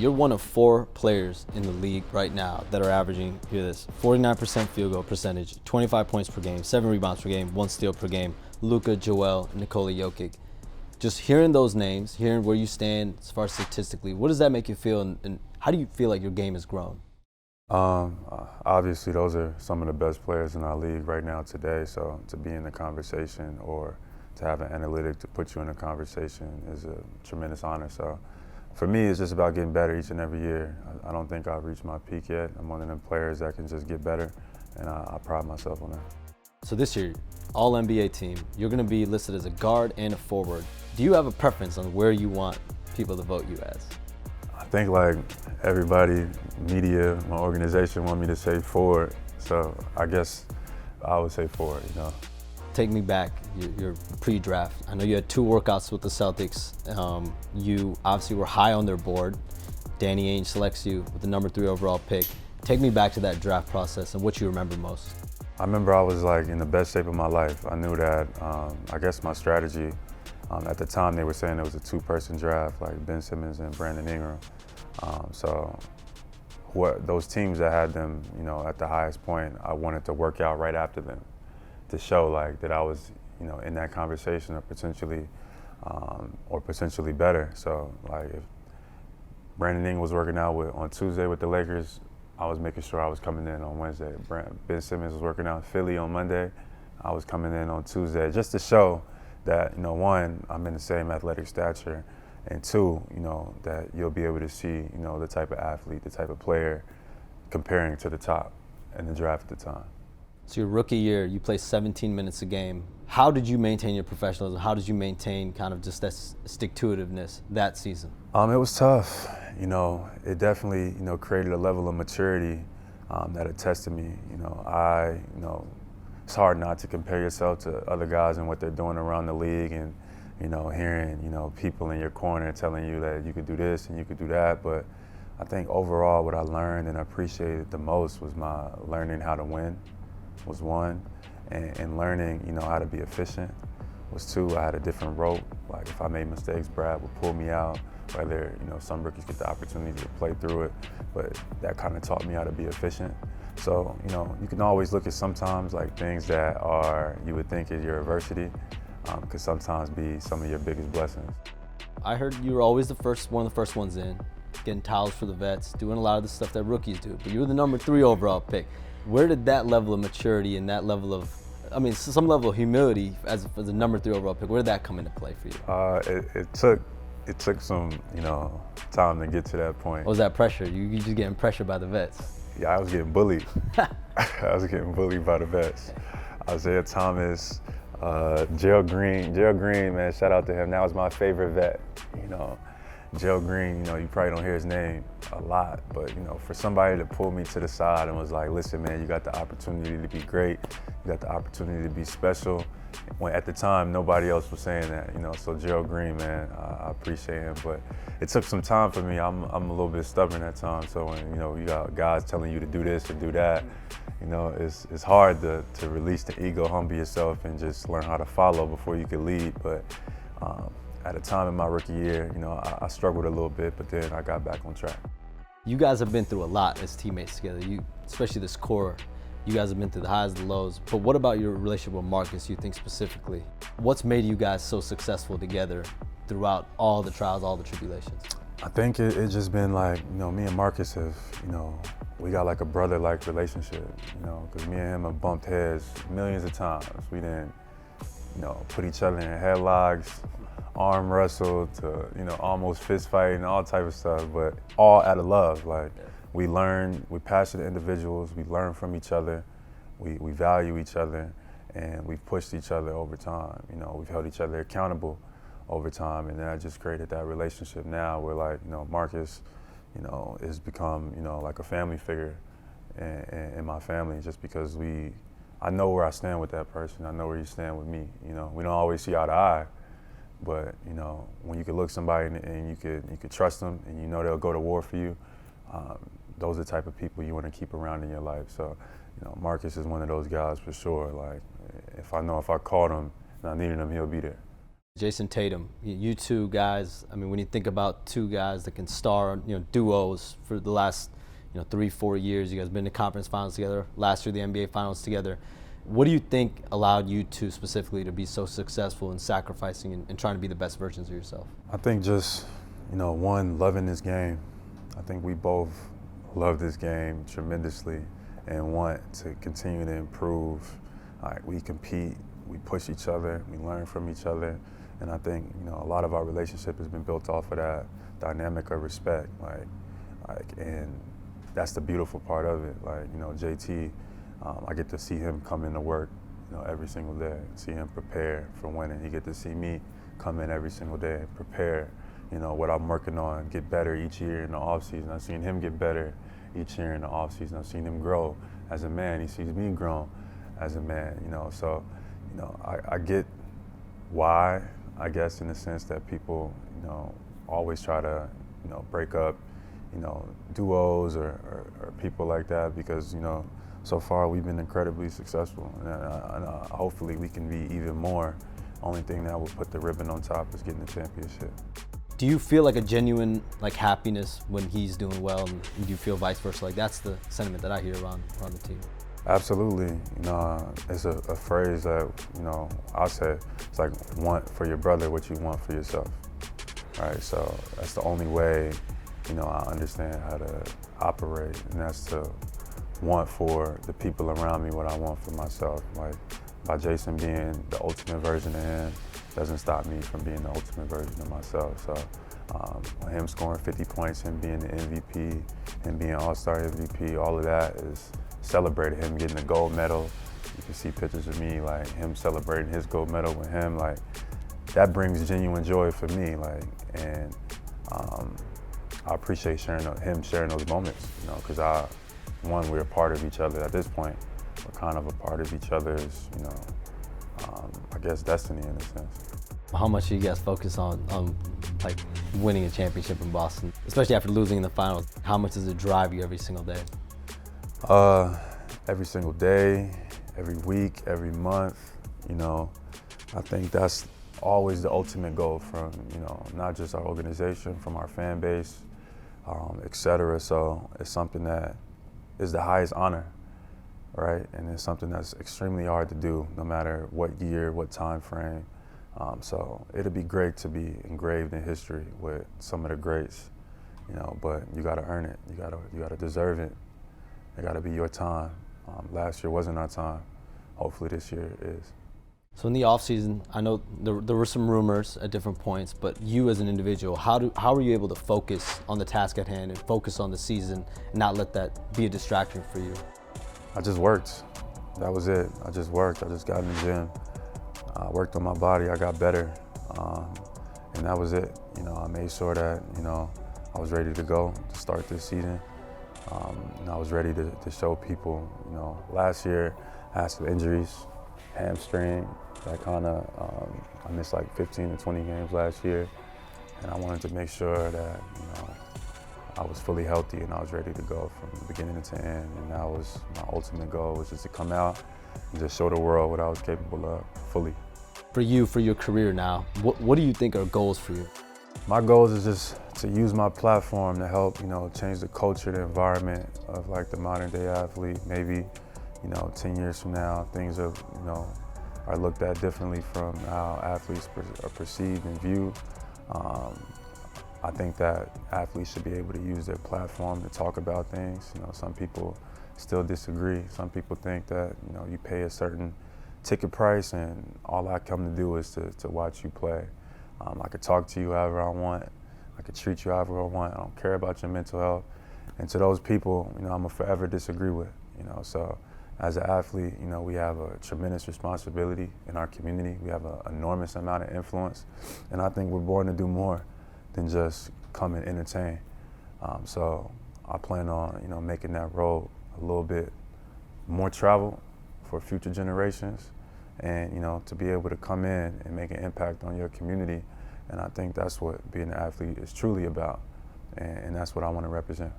You're one of 4 players in the league right now that are averaging, hear this, 49% field goal percentage, 25 points per game, 7 rebounds per game, 1 steal per game. Luka, Joel, Nikola Jokic. Just hearing those names, hearing where you stand as far as statistically, what does that make you feel, and how do you feel like your game has grown? Obviously, those are some of the best players in our league right now today. So to be in the conversation or to have an analytic to put you in a conversation is a tremendous honor. So for me, it's just about getting better each and every year. I don't think I've reached my peak yet. I'm one of them players that can just get better, and I pride myself on that. So this year, all NBA team, you're going to be listed as a guard and a forward. Do you have a preference on where you want people to vote you as? I think like everybody, media, my organization want me to say forward. So I guess I would say forward, you know. Take me back, your pre-draft. I know you had 2 workouts with the Celtics. You obviously were high on their board. Danny Ainge selects you with the number 3 overall pick. Take me back to that draft process and what you remember most. I remember I was like in the best shape of my life. I knew that, I guess my strategy, at the time they were saying it was a 2-person draft, like Ben Simmons and Brandon Ingram. So those teams that had them, you know, at the highest point, I wanted to work out right after them to show like that I was, you know, in that conversation or potentially better. So like if Brandon Ingram was working out on Tuesday with the Lakers, I was making sure I was coming in on Wednesday. Ben Simmons was working out in Philly on Monday. I was coming in on Tuesday just to show that, you know, 1, I'm in the same athletic stature, and 2, you know, that you'll be able to see, you know, the type of athlete, the type of player comparing to the top in the draft at the time. So your rookie year, you played 17 minutes a game. How did you maintain your professionalism? How did you maintain kind of just that stick-to-itiveness that season? It was tough. You know, it definitely, you know, created a level of maturity that attested me. You know, it's hard not to compare yourself to other guys and what they're doing around the league, and, you know, hearing, you know, people in your corner telling you that you could do this and you could do that. But I think overall what I learned and appreciated the most was my learning how to win was 1, and learning, you know, how to be efficient was 2. I had a different rope. Like if I made mistakes, Brad would pull me out. Whether, you know, some rookies get the opportunity to play through it, but that kind of taught me how to be efficient. So, you know, you can always look at sometimes like things that you would think is your adversity, could sometimes be some of your biggest blessings. I heard you were always one of the first ones in, getting towels for the vets, doing a lot of the stuff that rookies do, but you were the number 3 overall pick. Where did that level of maturity and that level of, some level of humility as a number 3 overall pick, where did that come into play for you? It took some, you know, time to get to that point. What was that pressure? You just getting pressured by the vets? Yeah, I was getting bullied. I was getting bullied by the vets. Isaiah Thomas, Gerald Green, man, shout out to him. That was my favorite vet, you know. Gerald Green, you know, you probably don't hear his name a lot, but, you know, for somebody to pull me to the side and was like, listen, man, you got the opportunity to be great. You got the opportunity to be special. When at the time, nobody else was saying that, you know, so Gerald Green, man, I appreciate him, but it took some time for me. I'm a little bit stubborn at times, so when, you know, you got guys telling you to do this or do that, you know, it's hard to release the ego, humble yourself, and just learn how to follow before you can lead, but at a time in my rookie year, you know, I struggled a little bit, but then I got back on track. You guys have been through a lot as teammates together, especially this core. You guys have been through the highs and the lows, but what about your relationship with Marcus, you think specifically? What's made you guys so successful together throughout all the trials, all the tribulations? I think it's just been like, you know, me and Marcus have, you know, we got like a brother-like relationship, you know, because me and him have bumped heads millions of times. We didn't, you know, put each other in headlocks, arm wrestle to, you know, almost fist fight and all type of stuff, but all out of love. Like, we learn, we're passionate individuals, we learn from each other, we value each other, and we've pushed each other over time. You know, we've held each other accountable over time, and that just created that relationship now where, like, you know, Marcus, you know, has become, you know, like a family figure in my family, just because I know where I stand with that person, I know where you stand with me. You know, we don't always see eye to eye, but, you know, when you could look somebody and you could trust them, and you know they'll go to war for you, those are the type of people you want to keep around in your life. So, you know, Marcus is one of those guys for sure. Like, if I called him and I needed him, he'll be there. Jayson Tatum, you two guys, I mean, when you think about two guys that can star, duos for the last, 3-4 years, you guys been to conference finals together, last year the NBA finals together. What do you think allowed you two specifically to be so successful in sacrificing and trying to be the best versions of yourself? I think just, one, loving this game. I think we both love this game tremendously and want to continue to improve. Like, we compete, we push each other, we learn from each other. And I think, a lot of our relationship has been built off of that dynamic of respect. And that's the beautiful part of it. JT, I get to see him come into work, every single day, see him prepare for winning. He get to see me come in every single day and prepare, what I'm working on, get better each year in the offseason. I've seen him get better each year in the offseason. I've seen him grow as a man. He sees me grow as a man, So, I get why, I guess, in the sense that people, always try to, break up, duos or people like that because, so far we've been incredibly successful. And hopefully we can be even more. Only thing that will put the ribbon on top is getting the championship. Do you feel like a genuine happiness when he's doing well, and do you feel vice versa? That's the sentiment that I hear around the team. Absolutely. It's a phrase that, I'll say, it's like want for your brother what you want for yourself, right? So that's the only way, I understand how to operate, and that's to want for the people around me what I want for myself. Like, by Jayson being the ultimate version of him doesn't stop me from being the ultimate version of myself. So him scoring 50 points, him being the MVP, him being All-Star MVP, all of that is celebrated. Him getting the gold medal. You can see pictures of me, him celebrating his gold medal with him. That brings genuine joy for me. And I appreciate him sharing those moments, because we're a part of each other at this point. We're kind of a part of each other's, I guess, destiny in a sense. How much do you guys focus on winning a championship in Boston, especially after losing in the finals? How much does it drive you every single day? Every single day, every week, every month, I think that's always the ultimate goal from, not just our organization, from our fan base, et cetera. So it's something that is the highest honor, right? And it's something that's extremely hard to do, no matter what year, what time frame. So it'd be great to be engraved in history with some of the greats, but you gotta earn it. You gotta deserve it. It gotta be your time. Last year wasn't our time. Hopefully this year is. So in the offseason, I know there were some rumors at different points, but you as an individual, how were you able to focus on the task at hand and focus on the season and not let that be a distraction for you? I just worked. That was it. I just worked. I just got in the gym. I worked on my body. I got better. And that was it. I made sure that, I was ready to go to start this season. And I was ready to show people, last year I had some injuries, hamstring, that kind of, I missed 15 to 20 games last year. And I wanted to make sure that, I was fully healthy and I was ready to go from beginning to end. And that was my ultimate goal, was just to come out and just show the world what I was capable of fully. For you, for your career now, what do you think are goals for you? My goals is just to use my platform to help, change the culture, the environment of the modern day athlete. Maybe, 10 years from now, things are, are looked at differently from how athletes are perceived and viewed. I think that athletes should be able to use their platform to talk about things. Some people still disagree. Some people think that, you pay a certain ticket price and all I come to do is to watch you play. I could talk to you however I want. I could treat you however I want. I don't care about your mental health. And to those people, I'm gonna forever disagree with, So as an athlete, we have a tremendous responsibility in our community. We have an enormous amount of influence. And I think we're born to do more than just come and entertain. So I plan on, making that road a little bit more travel for future generations, and to be able to come in and make an impact on your community. And I think that's what being an athlete is truly about, and that's what I want to represent.